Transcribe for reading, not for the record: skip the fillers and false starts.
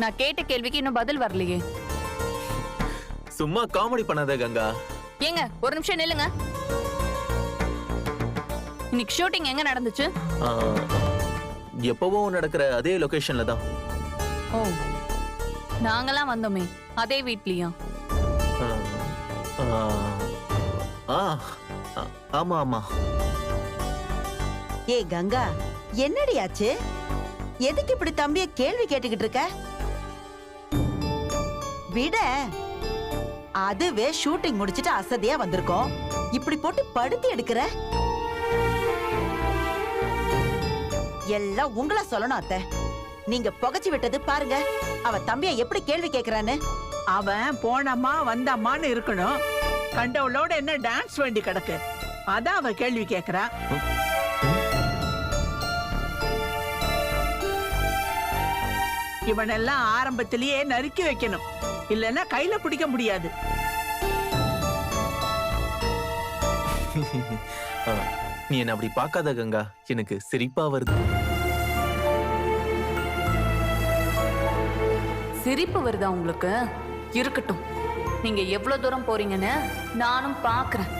நான் கேட்ட கேள்விக்கு இன்னும் பதில் வரலையே. சும்மா காமெடி பண்ணாத கங்கா. ஏங்க ஒரு நிமிஷம் நில்லுங்க. இன்னைக்கு ஷூட்டிங் எங்க நடந்துச்சு? எப்பவும் நடக்கிற அதே லொகேஷன்ல தான். ஓ, நாங்கெல்லாம் வந்தோமே அதே வீட்லயா? ஆமா ஆமா. ஏ கங்கா, என்னடி ஆச்சு? எதுக்கு இப்படி தம்பிய கேள்வி கேட்டுக்கிட்டு இருக்க? விட, அதுவே ஷூட்டிங் முடிச்சிட்டு அசதியா வந்திருக்கோம். இப்படி போட்டு படுத்தி எடுக்கிற? எல்லாம் உங்களை சொல்லணும் அத்தை. நீங்க புகைச்சு விட்டது பாருங்க. அவ தம்பிய எப்படி கேள்வி கேக்குறான்னு. அவன் போனம்மா வந்தம்மான்னு இருக்கணும். கண்டவளோட என்ன டான்ஸ் வேண்டி கிடக்கு? அதான் அவ கேள்வி கேக்குறா. இவனெல்லாம் ஆரம்பத்திலேயே நறுக்கி வைக்கணும், இல்லன்னா கையில பிடிக்க முடியாது. நீ என்ன அப்படி பார்க்காத கங்கா, எனக்கு சிரிப்பா வருது. சிரிப்பு வருதா உங்களுக்கு? இருக்கட்டும், நீங்க எவ்வளவு தூரம் போறீங்கன்னு நானும் பாக்குறேன்.